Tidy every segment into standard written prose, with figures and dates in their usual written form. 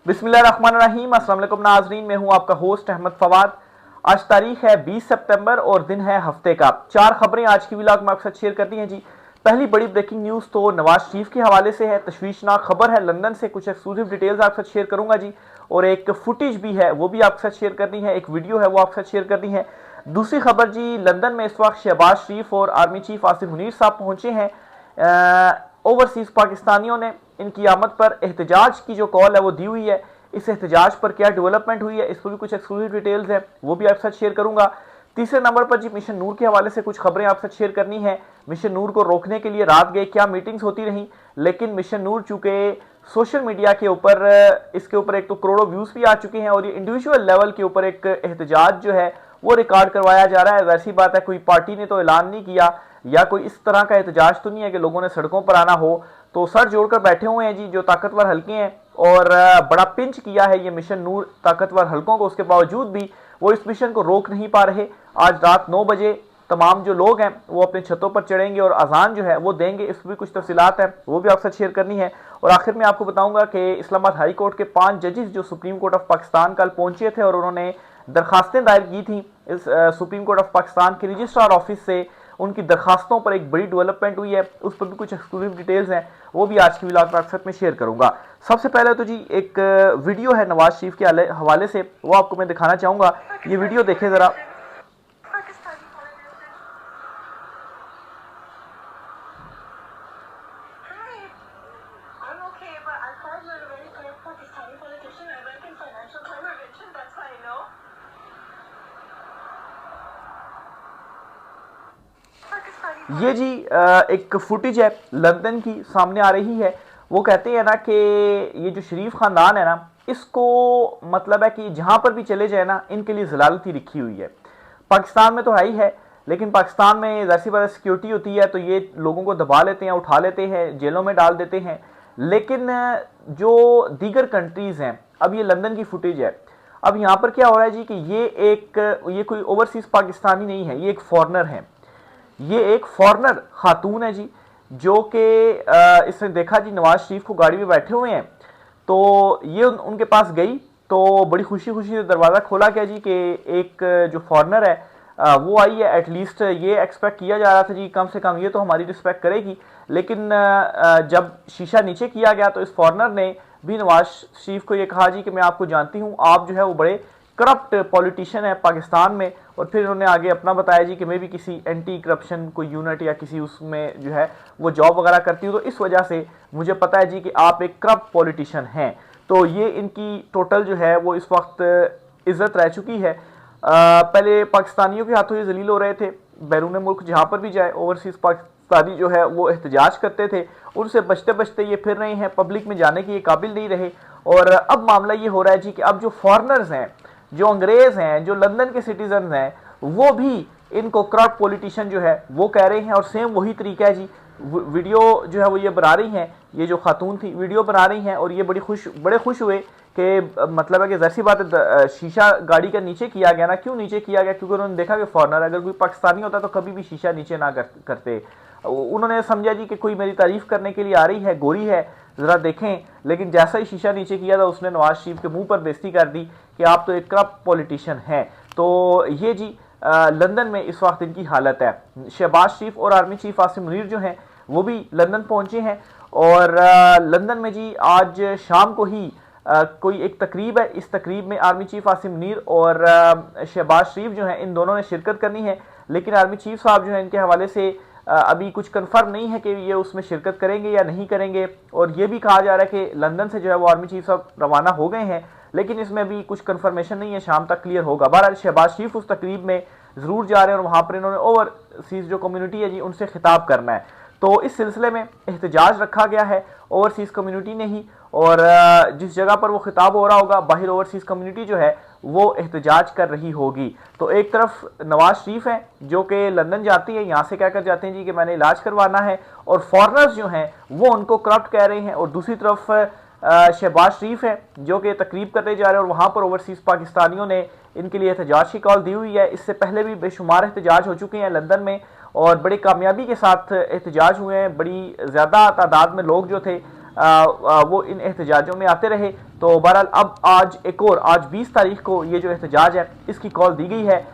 बिस्मिल्लाहिर्रहमानिर्रहीम। अस्सलाम वालेकुम नाज़रीन, मैं हूं आपका होस्ट अहमद फवाद। आज तारीख है 20 सितंबर और दिन है हफ्ते का। 4 खबरें आज की व्लॉग में आपके साथ शेयर करती हैं जी। पहली बड़ी ब्रेकिंग न्यूज़ तो नवाज शरीफ के हवाले से है। तशवीशनाक खबर है लंदन से, कुछ एक्सक्लूसिव डिटेल्स आपके साथ शेयर करूंगा जी। और एक फुटेज भी है, वो भी आपके साथ शेयर करनी है। एक वीडियो है, वो आपके साथ शेयर करनी है। दूसरी खबर जी, लंदन में इस वक्त शहबाज शरीफ और आर्मी चीफ आसिम मुनीर साहब पहुंचे हैं। ओवरसीज पाकिस्तानियों ने इनकी आमद पर एहतजाज की जो कॉल है वो दी हुई है। इस एहतजाज पर क्या डेवलपमेंट हुई है, इस पर भी कुछ एक्सक्लूसिव डिटेल्स है, वो भी आपके साथ शेयर करूंगा। तीसरे नंबर पर जी, मिशन नूर के हवाले से कुछ खबरें आपके साथ शेयर करनी है। मिशन नूर को रोकने के लिए रात गए क्या मीटिंग्स होती रहीं, लेकिन मिशन नूर चूंकि सोशल मीडिया के ऊपर इसके ऊपर एक तो करोड़ों व्यूज भी आ चुके हैं और ये इंडिविजुअल लेवल के ऊपर एक एहतजाज जो है वो रिकॉर्ड करवाया जा रहा है। वैसी बात है, कोई पार्टी ने तो ऐलान नहीं किया या कोई इस तरह का एहतजाज तो नहीं है कि लोगों ने सड़कों पर आना हो, तो सर जोड़कर बैठे हुए हैं जी जो ताकतवर हल्के हैं। और बड़ा पिंच किया है ये मिशन नूर ताकतवर हल्कों को, उसके बावजूद भी वो इस मिशन को रोक नहीं पा रहे। आज रात 9 बजे तमाम जो लोग हैं वो अपने छतों पर चढ़ेंगे और अजान जो है वो देंगे। इस पर भी कुछ तफसीलात है, वो भी आपसे शेयर करनी है। और आखिर में आपको बताऊंगा कि इस्लामाबाद हाई कोर्ट के 5 जजेस जो सुप्रीम कोर्ट ऑफ पाकिस्तान कल पहुंचे थे और उन्होंने दरखास्तें दायर की थी इस सुप्रीम कोर्ट ऑफ पाकिस्तान के रजिस्ट्रार ऑफिस से, उनकी दरखास्तों पर एक बड़ी डेवलपमेंट हुई है। उस पर भी कुछ एक्सक्लूसिव डिटेल्स हैं, वो भी आज की व्लॉग में आपके साथ में शेयर करूंगा। सबसे पहले तो जी एक वीडियो है नवाज शरीफ के हवाले से, वो आपको मैं दिखाना चाहूंगा। ये वीडियो देखें जरा। ये जी एक फुटेज है लंदन की सामने आ रही है। वो कहते हैं ना कि ये जो शरीफ खानदान है ना, इसको मतलब है कि जहां पर भी चले जाए ना, इनके लिए जलालत ही लिखी हुई है। पाकिस्तान में तो है ही है, लेकिन पाकिस्तान में जैसी बात सिक्योरिटी होती है तो ये लोगों को दबा लेते हैं, उठा लेते हैं, जेलों में डाल देते हैं। लेकिन जो दीगर कंट्रीज हैं, अब ये लंदन की फुटेज है। अब यहाँ पर क्या हो रहा है जी कि ये कोई ओवरसीज पाकिस्तानी नहीं है, ये एक फॉरनर है। ये एक फॉरनर खातून है जी, जो कि इसने देखा जी नवाज शरीफ को गाड़ी में बैठे हुए हैं, तो ये उनके पास गई। तो बड़ी खुशी खुशी से दरवाज़ा खोला क्या जी कि एक जो फॉरनर है वो आई है। एटलीस्ट ये एक्सपेक्ट किया जा रहा था जी, कम से कम ये तो हमारी रिस्पेक्ट करेगी। लेकिन जब शीशा नीचे किया गया तो इस फॉरनर ने भी नवाज शरीफ को ये कहा जी कि मैं आपको जानती हूँ, आप जो है वो बड़े करप्ट पॉलिटिशियन है पाकिस्तान में। और फिर उन्होंने आगे अपना बताया जी कि मैं भी किसी एंटी करप्शन कोई यूनिट या किसी उसमें जो है वो जॉब वगैरह करती हूँ, तो इस वजह से मुझे पता है जी कि आप एक करप्ट पॉलिटिशियन हैं। तो ये इनकी टोटल जो है वो इस वक्त इज्जत रह चुकी है। पहले पाकिस्तानियों के हाथों ये जलील हो रहे थे, बैरून मुल्क जहाँ पर भी जाए ओवरसीज पाकिस्तानी जो है वो एहतजाज करते थे, उनसे बचते बचते ये फिर रहे हैं, पब्लिक में जाने के ये काबिल नहीं रहे। और अब मामला ये हो रहा है जी कि अब जो फॉरनर्स हैं, जो अंग्रेज हैं, जो लंदन के सिटीजन हैं, वो भी इनको करप्ट पॉलिटिशियन जो है वो कह रहे हैं। और सेम वही तरीका है जी। वीडियो जो है वो ये बना रही हैं, ये जो खातून थी वीडियो बना रही हैं और ये बड़े खुश हुए कि मतलब है कि जैसी बात है, शीशा गाड़ी का नीचे किया गया ना। क्यों नीचे किया गया? क्योंकि उन्होंने देखा कि फॉरनर, अगर कोई पाकिस्तानी होता तो कभी भी शीशा नीचे ना करते। उन्होंने समझा जी कि कोई मेरी तारीफ करने के लिए आ रही है, गोरी है, जरा देखें। लेकिन जैसा ही शीशा नीचे किया था उसने नवाज शरीफ के मुंह पर बेइज्जती कर दी कि आप तो एक करप्ट पॉलिटिशियन हैं। तो ये जी लंदन में इस वक्त इनकी हालत है। शहबाज शरीफ और आर्मी चीफ आसिम मुनीर जो हैं वो भी लंदन पहुंचे हैं। और लंदन में जी आज शाम को ही कोई एक तकरीब है। इस तकरीब में आर्मी चीफ आसिम मुनीर और शहबाज शरीफ जो हैं इन दोनों ने शिरकत करनी है। लेकिन आर्मी चीफ साहब जो है इनके हवाले से अभी कुछ कंफर्म नहीं है कि ये उसमें शिरकत करेंगे या नहीं करेंगे। और ये भी कहा जा रहा है कि लंदन से जो है वो आर्मी चीफ साहब रवाना हो गए हैं, लेकिन इसमें भी कुछ कंफर्मेशन नहीं है, शाम तक क्लियर होगा। बहरहाल शहबाज शरीफ उस तकरीब में जरूर जा रहे हैं और वहां पर इन्होंने ओवरसीज जो कम्युनिटी है जी उनसे खिताब करना है। तो इस सिलसिले में एहतजाज रखा गया है ओवरसीज कम्युनिटी ने ही। और जिस जगह पर वो खिताब हो रहा होगा, बाहर ओवरसीज कम्युनिटी जो है वो एहतजाज कर रही होगी। तो एक तरफ नवाज शरीफ हैं जो कि लंदन जाती है, यहाँ से क्या कर जाते हैं जी कि मैंने इलाज करवाना है, और फॉरनर्स जो हैं वो उनको करप्ट कह रहे हैं। और दूसरी तरफ शहबाज शरीफ है जो कि तकरीब करने जा रहे हैं और वहाँ पर ओवरसीज पाकिस्तानियों ने इनके लिए एहतजाज की कॉल दी हुई है। इससे पहले भी बेशुमार एहतजाज हो चुके हैं लंदन में और बड़ी कामयाबी के साथ एहतजाज हुए हैं। बड़ी ज़्यादा तादाद में लोग जो थे वो इन एहतजाजों में आते रहे। तो बहरहाल अब आज एक और, आज 20 तारीख को ये जो एहतजाज है इसकी कॉल दी गई है।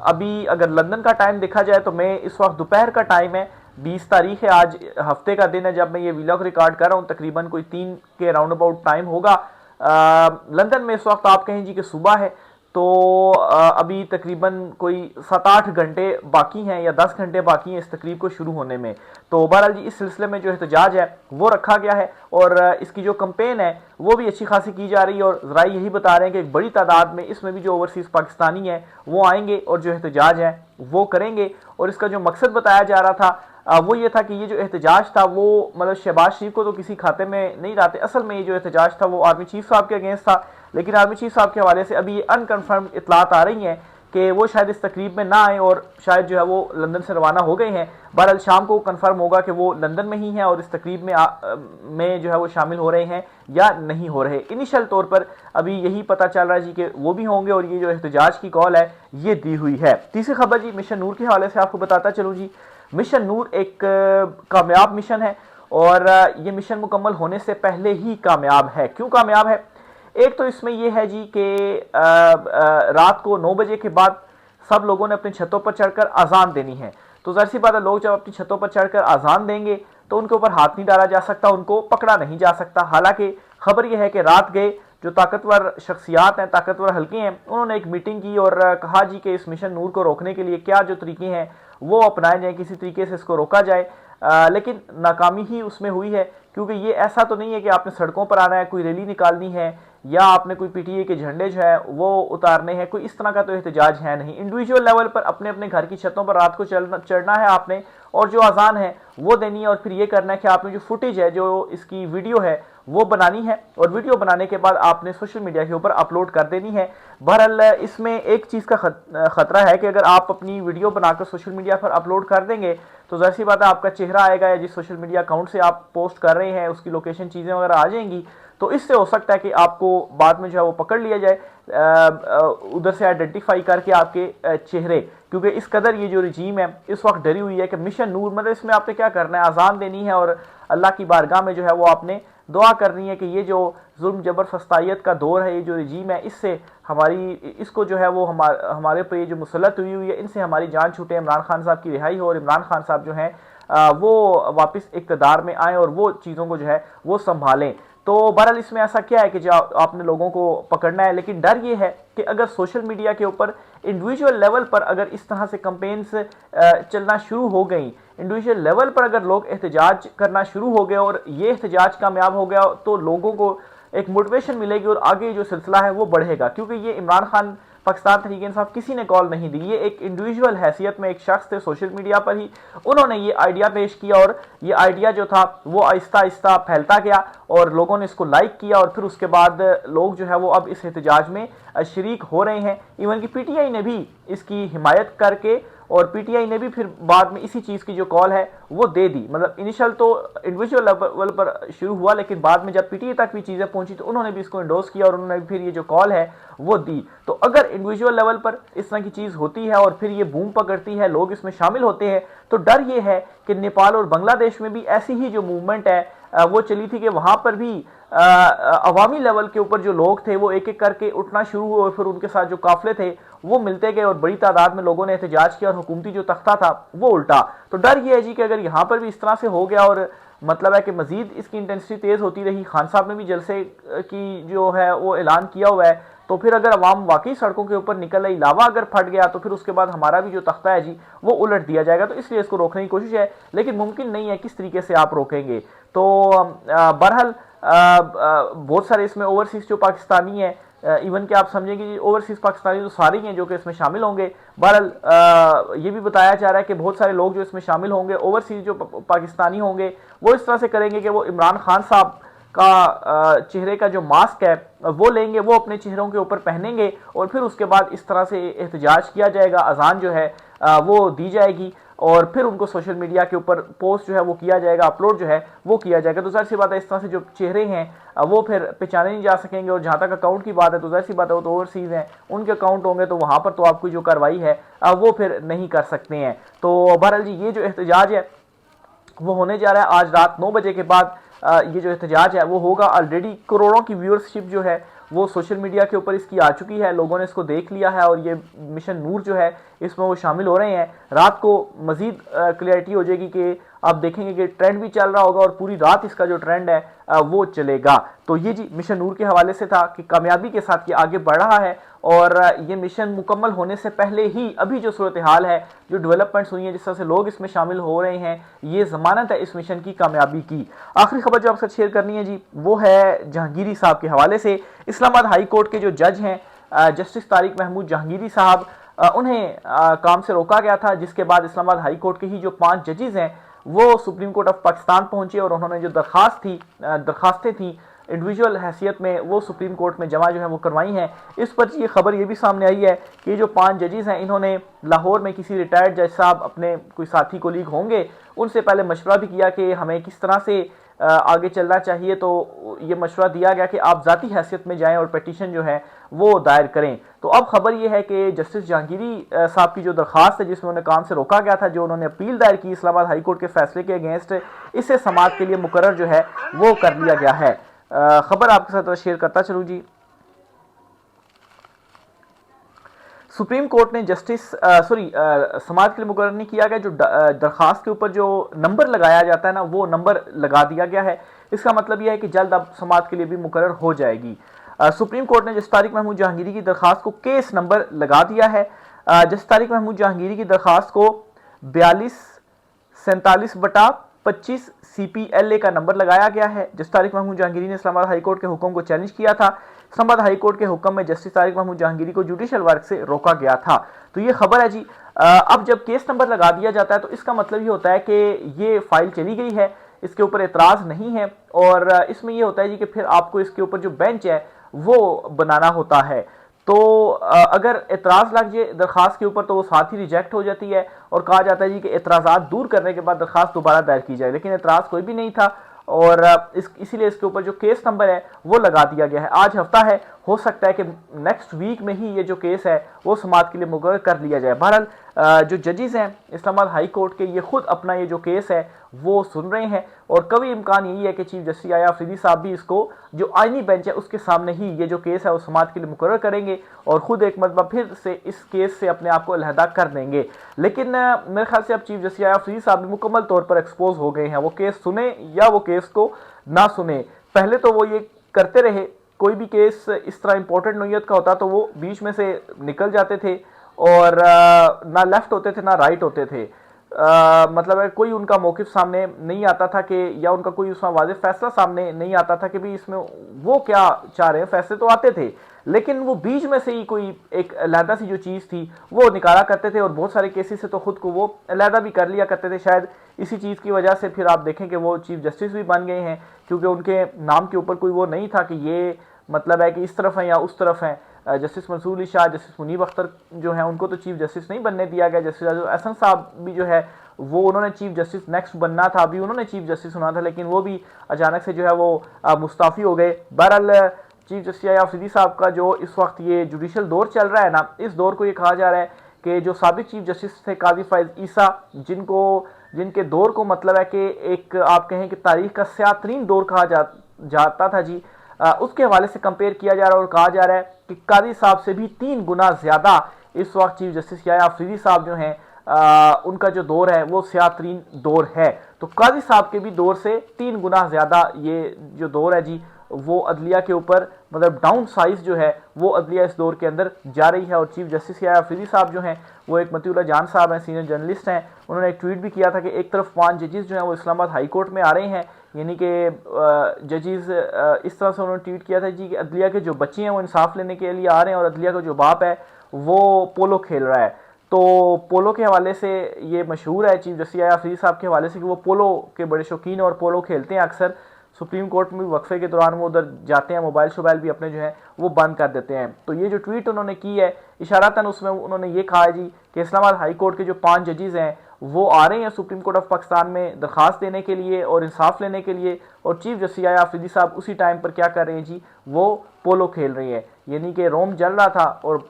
अभी अगर लंदन का टाइम देखा जाए तो मैं इस वक्त दोपहर का टाइम है, 20 तारीख है, आज हफ्ते का दिन है जब मैं ये व्लॉग रिकॉर्ड कर रहा हूँ। तकरीबन कोई 3 के राउंड अबाउट टाइम होगा। लंदन में इस वक्त आप कहें जी कि सुबह है, तो अभी तकरीबन कोई 7-8 घंटे बाकी हैं या 10 घंटे बाकी हैं इस तकरीब को शुरू होने में। तो बहरहाल जी इस सिलसिले में जो एहतजाज है वो रखा गया है और इसकी जो कंपेन है वो भी अच्छी खासी की जा रही है और ज़राए यही बता रहे हैं कि एक बड़ी तादाद में इसमें भी जो ओवरसीज़ पाकिस्तानी हैं वो आएंगे और जो एहतजाज है वो करेंगे। और इसका जो मकसद बताया जा रहा था वो ये था कि ये जो एहतजाज था वो मतलब शहबाज शरीफ को तो किसी खाते में नहीं लाते। असल में ये जो एहतजाज था वो आर्मी चीफ साहब के अगेंस्ट था, लेकिन आर्मी चीफ साहब के हवाले से अभी ये अनकन्फर्म इतलात आ रही हैं कि वो शायद इस तकरीब में ना आए और शायद जो है वो लंदन से रवाना हो गए हैं। बहरहाल शाम को कंफर्म होगा कि वो लंदन में ही हैं और इस तकरीब में जो है वो शामिल हो रहे हैं या नहीं हो रहे। इनिशियल तौर पर अभी यही पता चल रहा है जी कि वो भी होंगे और ये जो एहतजाज की कॉल है ये दी हुई है। तीसरी खबर जी मिशन नूर के हवाले से आपको बताता चलूँ जी। मिशन नूर एक कामयाब मिशन है और ये मिशन मुकम्मल होने से पहले ही कामयाब है। क्यों कामयाब है? एक तो इसमें यह है जी कि रात को 9 बजे के बाद सब लोगों ने अपनी छतों पर चढ़कर अजान देनी है। तो ज़ाहिर सी बात है, लोग जब अपनी छतों पर चढ़कर अजान देंगे तो उनके ऊपर हाथ नहीं डाला जा सकता, उनको पकड़ा नहीं जा सकता। हालांकि खबर यह है कि रात गए जो ताकतवर शख्सियात हैं, ताकतवर हल्के हैं, उन्होंने एक मीटिंग की और कहा जी कि इस मिशन नूर को रोकने के लिए क्या जो तरीके हैं वो अपनाए जाए, किसी तरीके से इसको रोका जाए। लेकिन नाकामी ही उसमें हुई है, क्योंकि ये ऐसा तो नहीं है कि आपने सड़कों पर आना है, कोई रैली निकालनी है या आपने कोई पीटीए के झंडे जो है वो उतारने हैं, कोई इस तरह का तो एहतजाज है नहीं। इंडिविजुअल लेवल पर अपने अपने घर की छतों पर रात को चढ़ना है आपने और जो अजान है वो देनी है और फिर ये करना है कि आपने जो फुटेज है, जो इसकी वीडियो है वो बनानी है और वीडियो बनाने के बाद आपने सोशल मीडिया के ऊपर अपलोड कर देनी है। बहरहाल इसमें एक चीज़ का खतरा है कि अगर आप अपनी वीडियो बनाकर सोशल मीडिया पर अपलोड कर देंगे तो ज़ाहिर सी बात है आपका चेहरा आएगा या जिस सोशल मीडिया अकाउंट से आप पोस्ट कर रहे हैं उसकी लोकेशन चीज़ें वगैरह आ जाएंगी। तो इससे हो सकता है कि आपको बाद में जो है वो पकड़ लिया जाए, उधर से आइडेंटिफाई करके आपके चेहरे, क्योंकि इस कदर ये जो रजीम है इस वक्त डरी हुई है कि मिशन नूर, मतलब इसमें आपने क्या करना है, अजान देनी है और अल्लाह की बारगाह में जो है वो आपने दुआ करनी है कि ये जो जुल्म जबर फस्तायत का दौर है, ये जो रजीम है, इससे इसको जो है वो हमारे पर ये जो मुसलत हुई है इनसे हमारी जान छूटे, इमरान खान साहब की रिहाई हो और इमरान खान साहब जो हैं वो वापस इक़्तिदार में आएँ और वो चीज़ों को जो है वो संभालें। तो बहरहाल इसमें ऐसा क्या है कि जो आपने लोगों को पकड़ना है, लेकिन डर ये है कि अगर सोशल मीडिया के ऊपर इंडिविजुअल लेवल पर अगर इस तरह से कंपेन्स चलना शुरू हो गई, इंडिविजुअल लेवल पर अगर लोग एहतजाज करना शुरू हो गए और ये एहतजाज कामयाब हो गया तो लोगों को एक मोटिवेशन मिलेगी और आगे जो सिलसिला है वो बढ़ेगा। क्योंकि ये इमरान खान पाकिस्तान तहरीक इंसाफ किसी ने कॉल नहीं दी, ये एक इंडिविजुअल हैसियत में एक शख्स थे, सोशल मीडिया पर ही उन्होंने ये आइडिया पेश किया और ये आइडिया जो था वो आहिस्ता आहिस्ता फैलता गया और लोगों ने इसको लाइक किया और फिर उसके बाद लोग जो है वो अब इस एहतजाज में शरीक हो रहे हैं। इवन की पीटीआई ने भी इसकी हिमायत करके और पीटीआई ने भी फिर बाद में इसी चीज़ की जो कॉल है वो दे दी। मतलब इनिशियल तो इंडिविजुअल लेवल पर शुरू हुआ, लेकिन बाद में जब पीटीआई तक भी चीज़ें पहुंची तो उन्होंने भी इसको इंडोर्स किया और उन्होंने फिर ये जो कॉल है वो दी। तो अगर इंडिविजुअल लेवल पर इस तरह की चीज़ होती है और फिर ये बूम पकड़ती है, लोग इसमें शामिल होते हैं, तो डर ये है कि नेपाल और बांग्लादेश में भी ऐसी ही जो मूवमेंट है वो चली थी कि वहाँ पर भी अवामी लेवल के ऊपर जो लोग थे वो एक एक करके उठना शुरू हुए और फिर उनके साथ जो काफिले थे वो मिलते गए और बड़ी तादाद में लोगों ने एहतजाज किया और हुकूमती जो तख्ता था वो उल्टा। तो डर ये है जी कि अगर यहाँ पर भी इस तरह से हो गया और मतलब है कि मजीद इसकी इंटेंसिटी तेज़ होती रही, खान साहब ने भी जलसे की जो है वो ऐलान किया हुआ है, तो फिर अगर अवाम वाकई सड़कों के ऊपर निकल आई, लावा अगर फट गया तो फिर उसके बाद हमारा भी जो तख्ता है जी वो उलट दिया जाएगा। तो इसलिए इसको रोकने की कोशिश है, लेकिन मुमकिन नहीं है किस तरीके से आप रोकेंगे। तो बहरहाल बहुत सारे इसमें ओवरसीज जो पाकिस्तानी है, इवन कि आप समझेंगे जी ओवरसीज पाकिस्तानी तो सारे ही हैं जो कि इसमें शामिल होंगे। बहरहाल ये भी बताया जा रहा है कि बहुत सारे लोग जो इसमें शामिल होंगे ओवरसीज जो पाकिस्तानी होंगे वो इस तरह से करेंगे कि वो इमरान खान साहब का चेहरे का जो मास्क है वो लेंगे, वो अपने चेहरों के ऊपर पहनेंगे और फिर उसके बाद इस तरह से एहतजाज किया जाएगा, अजान जो है वो दी जाएगी और फिर उनको सोशल मीडिया के ऊपर पोस्ट जो है वो किया जाएगा, अपलोड जो है वो किया जाएगा। तो जाहिर सी बात है इस तरह से जो चेहरे हैं वो फिर पहचाने नहीं जा सकेंगे और जहाँ तक अकाउंट की बात है तो जाहिर सी बात है वो तो ओवरसीज़ हैं, उनके अकाउंट होंगे तो वहाँ पर तो आपकी जो कार्रवाई है वो फिर नहीं कर सकते हैं। तो बहरहाल जी ये जो एहतजाज है वो होने जा रहा है आज रात 9 बजे के बाद ये जो एहतजाज है वो होगा। ऑलरेडी करोड़ों की व्यूअरशिप जो है वो सोशल मीडिया के ऊपर इसकी आ चुकी है, लोगों ने इसको देख लिया है और ये मिशन नूर जो है इसमें वो शामिल हो रहे हैं। रात को मजीद क्लियरिटी हो जाएगी कि आप देखेंगे कि ट्रेंड भी चल रहा होगा और पूरी रात इसका जो ट्रेंड है वो चलेगा। तो ये जी मिशन नूर के हवाले से था कि कामयाबी के साथ ये आगे बढ़ रहा है और ये मिशन मुकम्मल होने से पहले ही अभी जो सूरत हाल है, जो डेवलपमेंट्स हुई हैं, जिस तरह से लोग इसमें शामिल हो रहे हैं, ये जमानत है इस मिशन की कामयाबी की। आखिरी खबर जो आपसे शेयर करनी है जी वो है जहांगीरी साहब के हवाले से। इस्लामाबाद हाई कोर्ट के जो जज हैं जस्टिस तारिक महमूद जहांगीरी साहब, उन्हें काम से रोका गया था, जिसके बाद इस्लामाबाद हाई कोर्ट के ही जो 5 जजेस हैं वो सुप्रीम कोर्ट ऑफ पाकिस्तान पहुंचे और उन्होंने जो दरखास्तें थी इंडिविजुअल हैसियत में वो सुप्रीम कोर्ट में जमा जो है वो करवाई हैं। इस पर ये खबर ये भी सामने आई है कि जो 5 जजेस हैं इन्होंने लाहौर में किसी रिटायर्ड जज साहब अपने कोई साथी कोलीग होंगे उनसे पहले मशवरा भी किया कि हमें किस तरह से आगे चलना चाहिए। तो ये मशवरा दिया गया कि आप ज़ाती हैसियत में जाएं और पिटीशन जो है वो दायर करें। तो अब खबर ये है कि जस्टिस जहांगीरी साहब की जो दरखास्त है जिसमें उन्हें काम से रोका गया था, जो उन्होंने अपील दायर की इस्लामाबाद हाई कोर्ट के फैसले के अगेंस्ट, इसे समाअत के लिए मुकर्रर जो है वो कर लिया गया है। खबर आपके साथ शेयर करता चलूं जी। सुप्रीम कोर्ट ने समाअत के लिए मुकर्रर नहीं किया गया, जो दरखास्त के ऊपर जो नंबर लगाया जाता है ना वो नंबर लगा दिया गया है। इसका मतलब यह है कि जल्द अब समाअत के लिए भी मुकर्रर हो जाएगी। सुप्रीम कोर्ट ने जस्टिस तारिक महमूद जहांगीरी की दरखास्त को केस नंबर लगा दिया है। जस्टिस तारिक महमूद जहांगीरी की दरखास्त को 4247/25 CPLA का नंबर लगाया गया है। जस्टिस तारिक महमूद जहांगीरी ने इस्लामाबाद हाई कोर्ट के हुक्म को चैलेंज किया था। इस्लामाबाद हाई कोर्ट के हुक्म में जस्टिस तारिक महमूद जहांगीरी को जुडिशियल वर्क से रोका गया था। तो ये खबर है जी। अब जब केस नंबर लगा दिया जाता है तो इसका मतलब ये होता है कि ये फाइल चली गई है, इसके ऊपर एतराज़ नहीं है और इसमें यह होता है जी कि फिर आपको इसके ऊपर जो बेंच है वो बनाना होता है। तो अगर एतराज़ लग जाए दरखास्त के ऊपर तो वो साथ ही रिजेक्ट हो जाती है और कहा जाता है जी कि एतराज़ात दूर करने के बाद दरखास्त दोबारा दायर की जाए, लेकिन एतराज़ कोई भी नहीं था और इसीलिए इसके ऊपर जो केस नंबर है वो लगा दिया गया है। आज हफ्ता है, हो सकता है कि नेक्स्ट वीक में ही ये जो केस है वो समाअत के लिए मुकर्रर कर लिया जाए। बहरहाल जो जजेस हैं इस्लामाबाद हाई कोर्ट के, ये खुद अपना ये जो केस है वो सुन रहे हैं और कभी इम्कान यही है कि चीफ जस्टिस आया अफरीदी साहब भी इसको जो आईनी बेंच है उसके सामने ही ये जो केस है वो समाअत के लिए मुकर्रर करेंगे और खुद एक मरतबा फिर से इस केस से अपने आप को अलहदा कर देंगे। लेकिन मेरे ख्याल से अब चीफ जस्टिस आया अफरीदी साहब भी मुकम्मल तौर पर एक्सपोज हो गए हैं, वो केस सुने या वो केस को ना सुने। पहले तो वो ये करते रहे, कोई भी केस इस तरह इंपॉर्टेंट नोयत का होता तो वो बीच में से निकल जाते थे और ना लेफ्ट होते थे ना राइट होते थे। मतलब है कोई उनका मौक़िफ़ सामने नहीं आता था कि या उनका कोई उसमें वाज़ेह फैसला सामने नहीं आता था कि भी इसमें वो क्या चाह रहे हैं। फैसले तो आते थे लेकिन वो बीच में से ही कोई एक अलहदा सी जो चीज़ थी वो निकाला करते थे और बहुत सारे केसेस से तो ख़ुद को वो अलहदा भी कर लिया करते थे। शायद इसी चीज़ की वजह से फिर आप देखें कि वो चीफ जस्टिस भी बन गए हैं, क्योंकि उनके नाम के ऊपर कोई वो नहीं था कि ये मतलब है कि इस तरफ है या उस तरफ है। जस्टिस मंसूर अली शाह, जस्टिस मुनीब अख्तर जो है उनको तो चीफ जस्टिस नहीं बनने दिया गया। जस्टिस एहसन साहब भी जो है वो उन्होंने चीफ जस्टिस नेक्स्ट बनना था, अभी उन्होंने चीफ जस्टिस होना था लेकिन वो भी अचानक से जो है वो मुस्ताफ़ी हो गए। बहरहाल चीफ जस्टिस अफरीदी साहब का जो इस वक्त ये जुडिशल दौर चल रहा है ना, इस दौर को ये कहा जा रहा है कि जो साबिक चीफ जस्टिस थे काजी फैज़ ईसा, जिनके दौर को मतलब है कि एक आप कहें कि तारीख का स्याह तरीन दौर कहा जाता था जी, उसके हवाले से कंपेयर किया जा रहा है और कहा जा रहा है कि काजी साहब से भी 3 गुना ज़्यादा इस वक्त चीफ जस्टिस अफरीदी साहब जो हैं उनका जो दौर है वो स्याह तरीन दौर है। तो काजी साहब के भी दौर से 3 गुना ज़्यादा ये जो दौर है जी वो अदलिया के ऊपर मतलब डाउन साइज जो है वो अदलिया इस दौर के अंदर जा रही है। और चीफ जस्टिस अफरीदी साहब जो हैं वो एक मतीउल्लाह जान साहब हैं, सीनियर जर्नलिस्ट हैं, उन्होंने एक ट्वीट भी किया था कि एक तरफ 5 जजेस जो हैं वो इस्लामाबाद हाई कोर्ट में आ रहे हैं, यानी कि जजेस इस तरह से उन्होंने ट्वीट किया था जी कि अदलिया के जो बच्चे हैं वो इंसाफ लेने के लिए आ रहे हैं और अदलिया का जो बाप है वो पोलो खेल रहा है। तो पोलो के हवाले से ये मशहूर है चीफ जस्टिस अफरीदी साहब के हवाले से कि वो पोलो के बड़े शौकीन और पोलो खेलते हैं अक्सर। सुप्रीम कोर्ट में वक्फे के दौरान वो उधर जाते हैं, मोबाइल शोबाइल भी अपने जो है वो बंद कर देते हैं। तो ये जो ट्वीट उन्होंने की है इशारतन उसमें उन्होंने ये कहा है जी कि इस्लामाबाद हाई कोर्ट के जो 5 जजेस हैं वो आ रहे हैं सुप्रीम कोर्ट ऑफ पाकिस्तान में दरखास्त देने के लिए और इंसाफ लेने के लिए, और चीफ जस्टिस अफरीदी साहब उसी टाइम पर क्या कर रहे हैं जी, वो पोलो खेल रहे हैं, यानी कि रोम जल रहा था और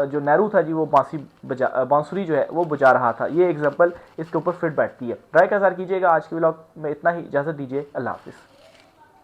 जो नेहरू था जी वो बांसुरी जो है वो बजा रहा था। ये एग्जाम्पल इसके ऊपर फिट बैठती है। राय का इज़हार कीजिएगा। आज के व्लॉग में इतना ही, इजाज़त दीजिए, अल्लाह हाफिज़।